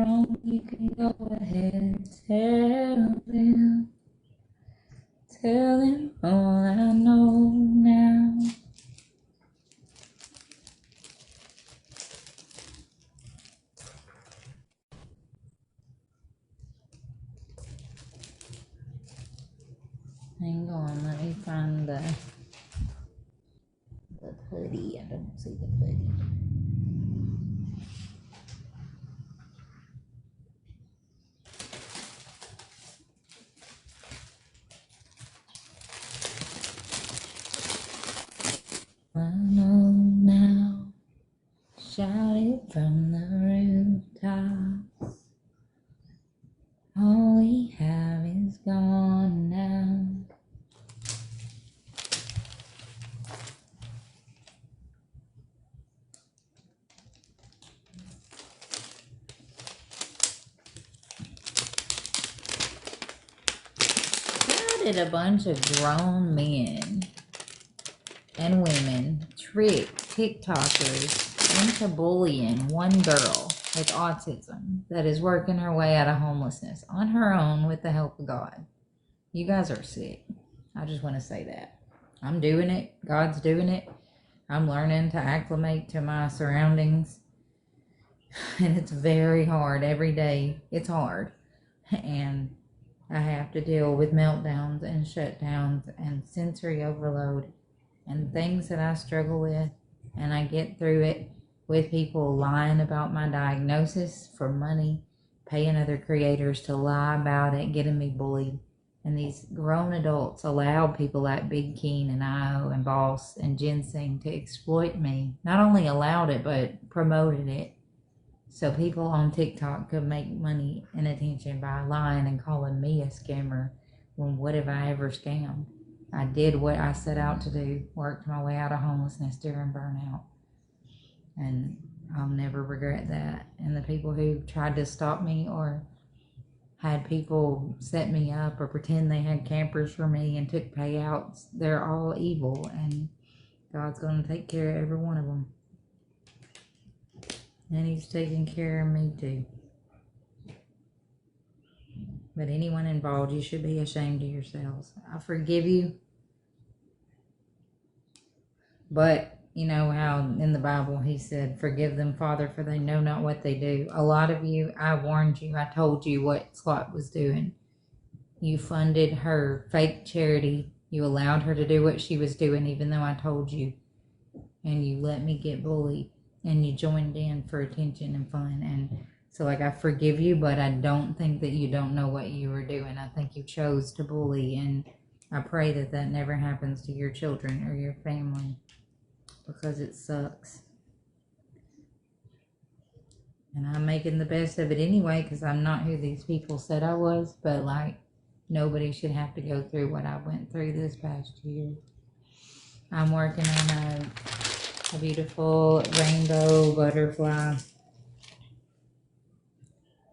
wrong, you can go ahead and tell them all I know now. Hang on, let me find the hoodie. I don't see the hoodie. I know now, shout it from the rooftops. All we have is gone now. How did a bunch of grown men and women trick TikTokers into bullying one girl with autism that is working her way out of homelessness on her own with the help of God? You guys are sick. I just want to say that. I'm doing it. God's doing it. I'm learning to acclimate to my surroundings. And it's very hard every day. It's hard. And I have to deal with meltdowns and shutdowns and sensory overload and things that I struggle with. And I get through it with people lying about my diagnosis for money, paying other creators to lie about it, getting me bullied. And these grown adults allowed people like Big Keen and IO and Boss and Ginseng to exploit me. Not only allowed it, but promoted it. So people on TikTok could make money and attention by lying and calling me a scammer. When what have I ever scammed? I did what I set out to do, worked my way out of homelessness during burnout. And I'll never regret that. And the people who tried to stop me or had people set me up or pretend they had campers for me and took payouts, they're all evil. And God's going to take care of every one of them. And he's taking care of me too. But anyone involved, you should be ashamed of yourselves. I forgive you. But you know how in the Bible he said, forgive them, Father, for they know not what they do. A lot of you, I warned you. I told you what Slot was doing. You funded her fake charity. You allowed her to do what she was doing, even though I told you. And you let me get bullied. And you joined in for attention and fun. And so, like, I forgive you, but I don't think that you don't know what you were doing. I think you chose to bully. And I pray that that never happens to your children or your family, because it sucks. And I'm making the best of it anyway, because I'm not who these people said I was. But, like, nobody should have to go through what I went through this past year. I'm working on a beautiful rainbow butterfly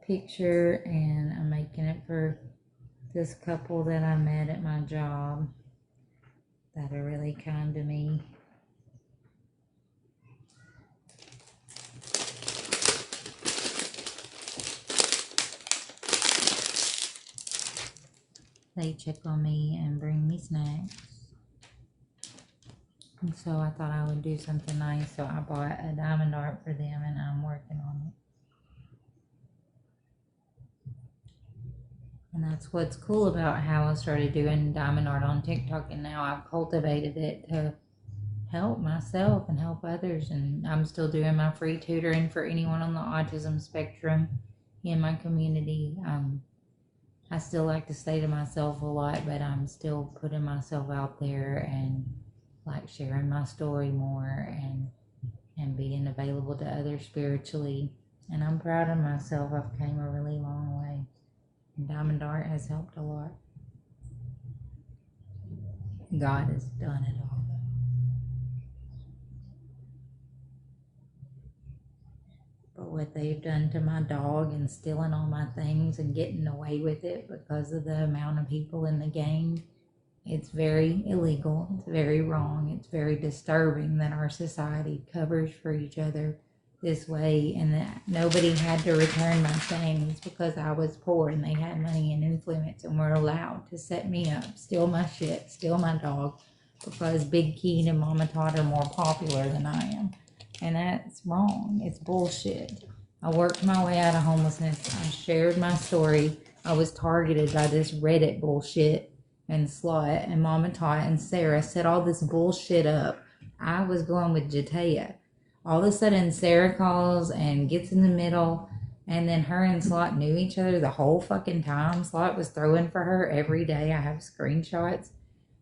picture, and I'm making it for this couple that I met at my job that are really kind to me. They check on me and bring me snacks. And so I thought I would do something nice, so I bought a diamond art for them, and I'm working on it. And that's what's cool about how I started doing diamond art on TikTok, and now I've cultivated it to help myself and help others. And I'm still doing my free tutoring for anyone on the autism spectrum in my community. I still like to stay to myself a lot, but I'm still putting myself out there and like sharing my story more and being available to others spiritually. And I'm proud of myself. I've came a really long way. And diamond art has helped a lot. God has done it all. But what they've done to my dog and stealing all my things and getting away with it because of the amount of people in the game, it's very illegal. It's very wrong. It's very disturbing that our society covers for each other this way, and that nobody had to return my things because I was poor and they had money and influence and were allowed to set me up, steal my shit, steal my dog, because Big Keen and Mama Todd are more popular than I am. And that's wrong. It's bullshit. I worked my way out of homelessness. I shared my story. I was targeted by this Reddit bullshit, and Slut and Mama Todd and Sarah set all this bullshit up. I was going with Jatea. All of a sudden, Sarah calls and gets in the middle, and then her and Slot knew each other the whole fucking time. Slot was throwing for her every day. I have screenshots,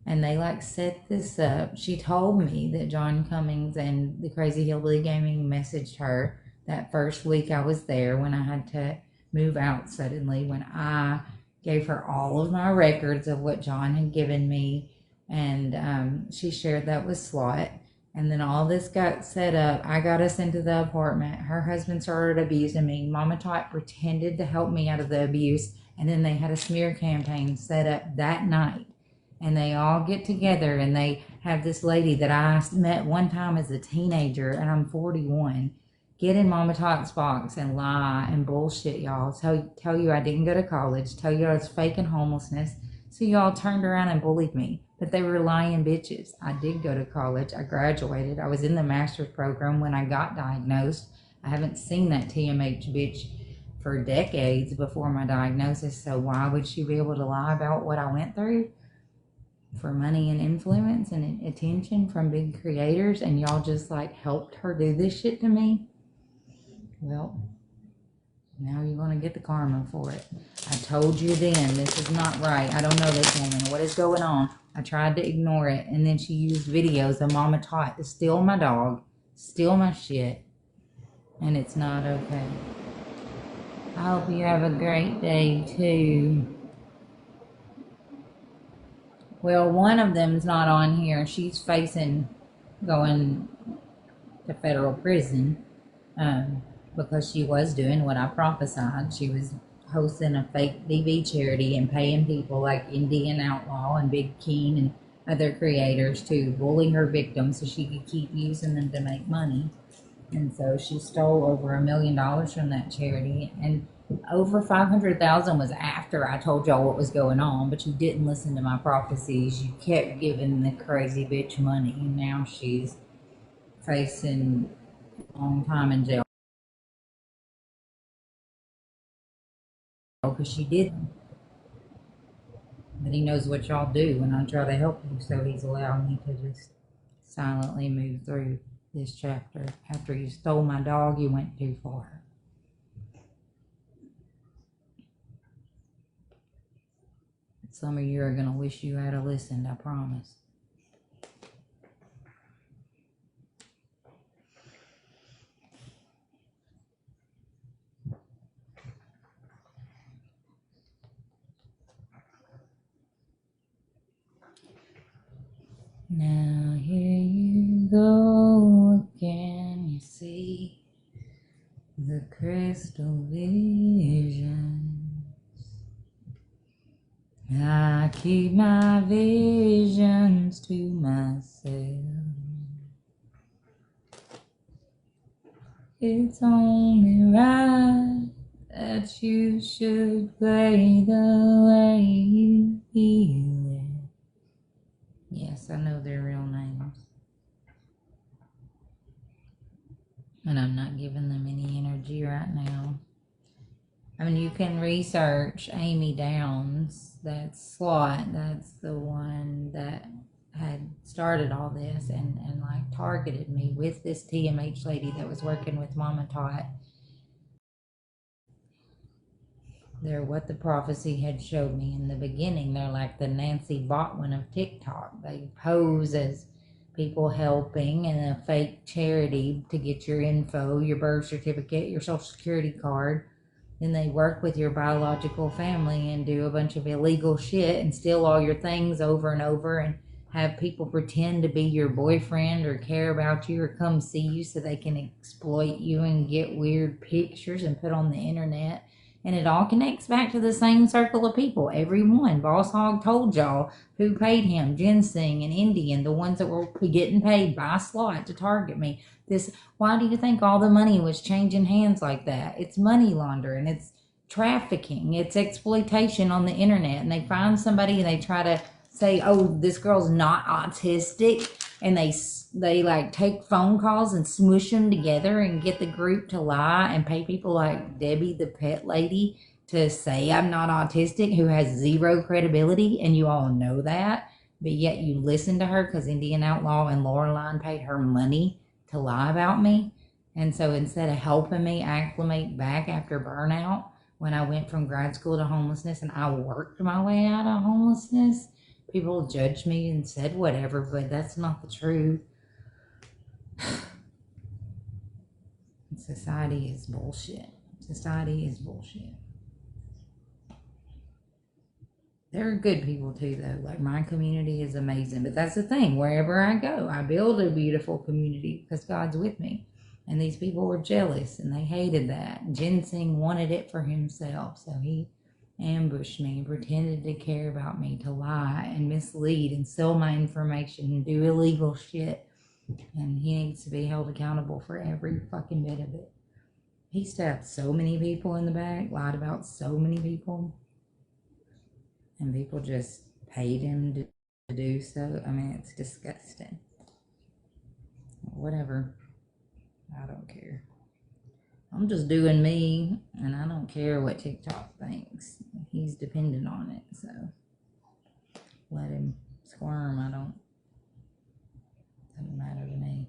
and they like set this up. She told me that John Cummings and the Crazy Hillbilly Gaming messaged her that first week I was there when I had to move out suddenly, when I gave her all of my records of what John had given me, and she shared that with Slot. And then all this got set up. I got us into the apartment. Her husband started abusing me. Mama Tot pretended to help me out of the abuse. And then they had a smear campaign set up that night. And they all get together and they have this lady that I met one time as a teenager, and I'm 41, get in Mama Tot's box and lie and bullshit y'all. Tell you I didn't go to college. Tell you I was faking homelessness. So y'all turned around and bullied me. But they were lying bitches. I did go to college. I graduated. I was in the master's program when I got diagnosed. I haven't seen that TMH bitch for decades before my diagnosis. So why would she be able to lie about what I went through? For money and influence and attention from big creators, and y'all just like helped her do this shit to me? Well, now you're going to get the karma for it. I told you then, this is not right. I don't know this woman. What is going on? I tried to ignore it, and then she used videos of Mama Tot to steal my dog, steal my shit, and it's not okay. I hope you have a great day, too. Well, one of them's not on here. She's facing going to federal prison because she was doing what I prophesied. She was hosting a fake DV charity and paying people like Indian Outlaw and Big Keen and other creators to bully her victims so she could keep using them to make money. And so she stole over $1 million from that charity, and over 500,000 was after I told y'all what was going on, but you didn't listen to my prophecies. You kept giving the crazy bitch money, and now she's facing a long time in jail because she didn't. But he knows what y'all do when I try to help you, so he's allowed me to just silently move through this chapter. After you stole my dog, you went too far. Some of you are going to wish you had listened, I promise. Now here you go again, you see the crystal visions. I keep my visions to myself. It's only right that you should play the way you feel it. Yes, I know their real names. And I'm not giving them any energy right now. I mean, you can research Amy Downs. That's Slot. That's the one that had started all this and like targeted me with this TMH lady that was working with Mama Tot. They're what the prophecy had showed me in the beginning. They're like the Nancy Botwin of TikTok. They pose as people helping in a fake charity to get your info, your birth certificate, your social security card. Then they work with your biological family and do a bunch of illegal shit and steal all your things over and over and have people pretend to be your boyfriend or care about you or come see you so they can exploit you and get weird pictures and put on the internet And it all connects back to the same circle of people. Everyone. Boss Hog told y'all who paid him. Ginseng and Indian, the ones that were getting paid by slot to target me. Why do you think all the money was changing hands like that? It's money laundering. It's trafficking. It's exploitation on the internet. And they find somebody and they try to say, oh, this girl's not autistic. And they like take phone calls and smush them together and get the group to lie and pay people like Debbie the pet lady to say I'm not autistic, who has zero credibility, and you all know that, but yet you listen to her because Indian Outlaw and Laureline paid her money to lie about me. And so instead of helping me acclimate back after burnout, when I went from grad school to homelessness and I worked my way out of homelessness, people judged me and said whatever, but that's not the truth. Society is bullshit. Society is bullshit. There are good people too, though. Like, my community is amazing. But that's the thing. Wherever I go, I build a beautiful community because God's with me. And these people were jealous and they hated that. Ginseng wanted it for himself. So he ambushed me and pretended to care about me, to lie and mislead and sell my information and do illegal shit. And he needs to be held accountable for every fucking bit of it. He stabbed so many people in the back, lied about so many people. And people just paid him to do so. I mean, it's disgusting. Whatever. I don't care. I'm just doing me, and I don't care what TikTok thinks. He's dependent on it, so let him squirm. Doesn't matter to me.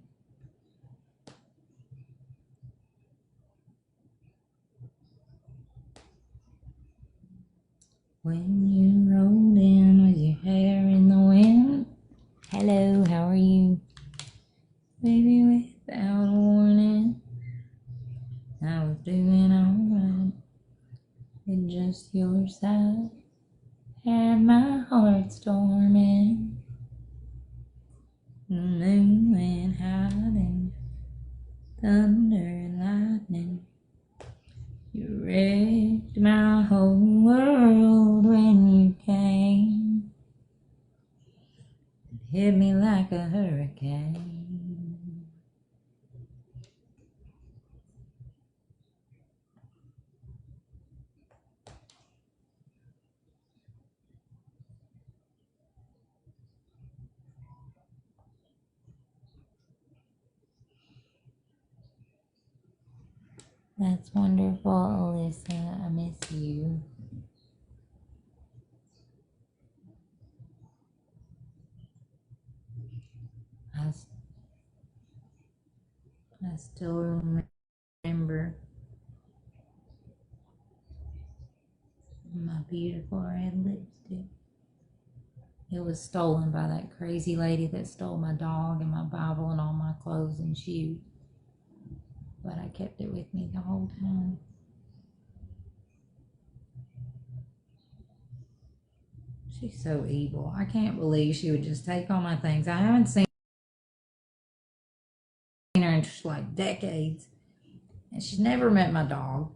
When you rolled in with your hair in the wind, hello, how are you? Baby, without a warning, I was doing alright with just your side. Had my heart storming, the moon went hiding, thunder and lightning. You wrecked my whole world when you came. It hit me like a hurricane. That's wonderful, Alyssa. I miss you. I still remember my beautiful red lipstick. It was stolen by that crazy lady that stole my dog and my Bible and all my clothes and shoes. But I kept it with me the whole time. She's so evil. I can't believe she would just take all my things. I haven't seen her in like decades. And she's never met my dog.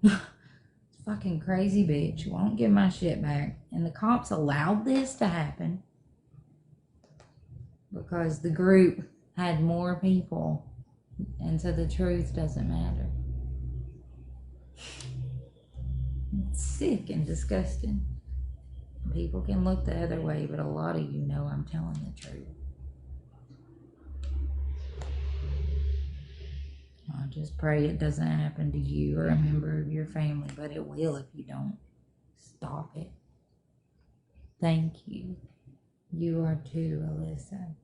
Fucking crazy bitch. Won't give my shit back. And the cops allowed this to happen because the group had more people. And so the truth doesn't matter. It's sick and disgusting. People can look the other way, but a lot of you know I'm telling the truth. I just pray it doesn't happen to you or a member of your family, but it will if you don't stop it. Thank you. You are too, Alyssa.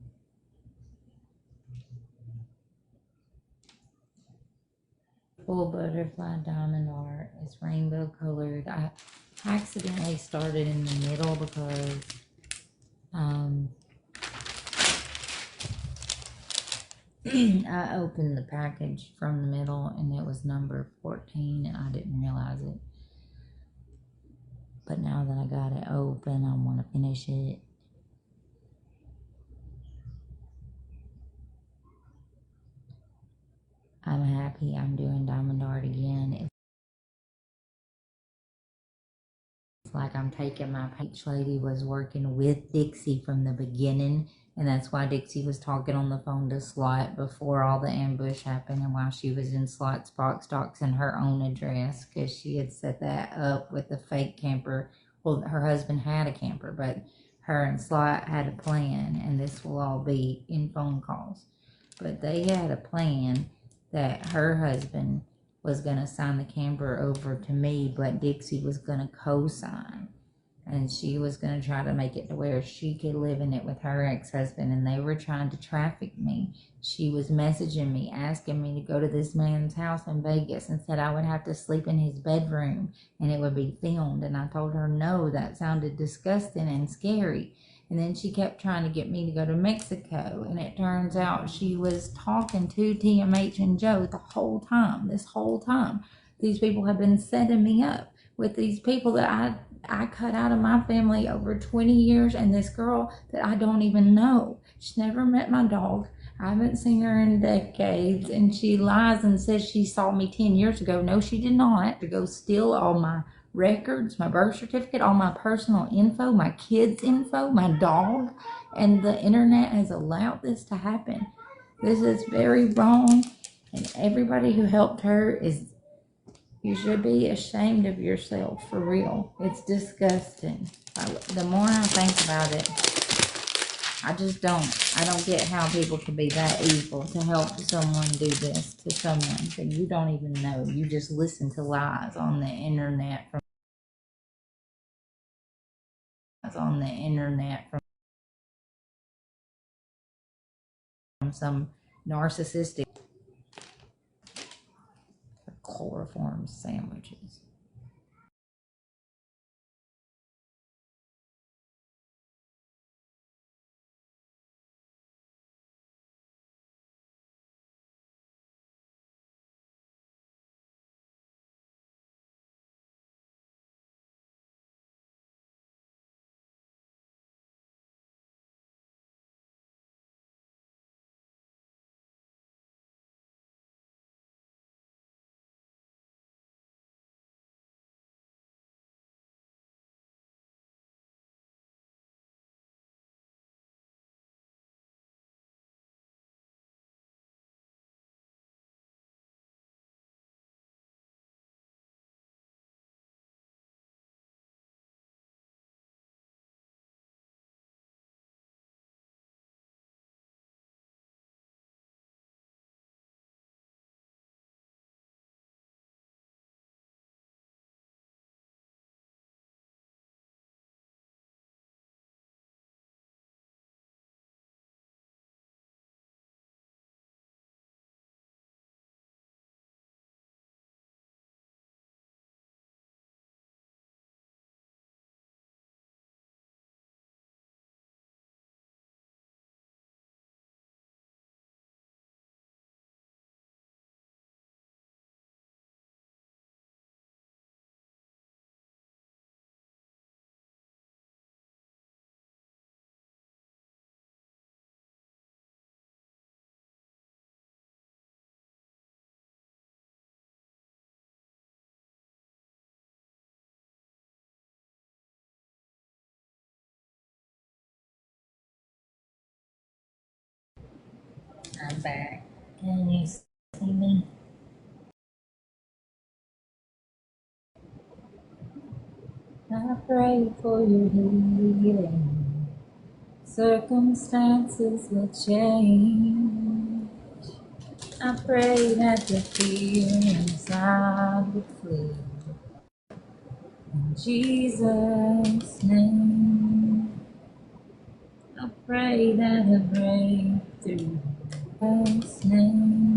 Full butterfly diamond art. It's rainbow colored. I accidentally started in the middle because I opened the package from the middle and it was number 14 and I didn't realize it. But now that I got it open, I want to finish it. I'm happy I'm doing diamond art again. Like I'm taking my peach lady was working with Dixie from the beginning, and that's why Dixie was talking on the phone to Slot before all the ambush happened, and while she was in Slot's box stocks in her own address, because she had set that up with the fake camper. Well, her husband had a camper, but her and Slot had a plan, and this will all be in phone calls. But they had a plan that her husband was going to sign the camper over to me, but Dixie was going to co-sign. And she was going to try to make it to where she could live in it with her ex-husband, and they were trying to traffic me. She was messaging me, asking me to go to this man's house in Vegas, and said I would have to sleep in his bedroom and it would be filmed. And I told her no, that sounded disgusting and scary. And then she kept trying to get me to go to Mexico, and it turns out she was talking to TMH and Joe the whole time. This whole time these people have been setting me up with these people that I cut out of my family over 20 years, and this girl that I don't even know. She's never met my dog. I haven't seen her in decades, and she lies and says she saw me 10 years ago. No, she did not. To go steal all my records, my birth certificate, all my personal info, my kids' info, my dog, and the internet has allowed this to happen. This is very wrong, and everybody who helped her you should be ashamed of yourself, for real. It's disgusting. The more I think about it, I don't get how people can be that evil to help someone do this to someone that you don't even know. You just listen to lies on the internet from some narcissistic chloroform sandwiches. I'm back. Can you see me? I pray for your healing. Circumstances will change. I pray that the fear inside would flee. In Jesus' name, I pray that a breakthrough. In Jesus' name.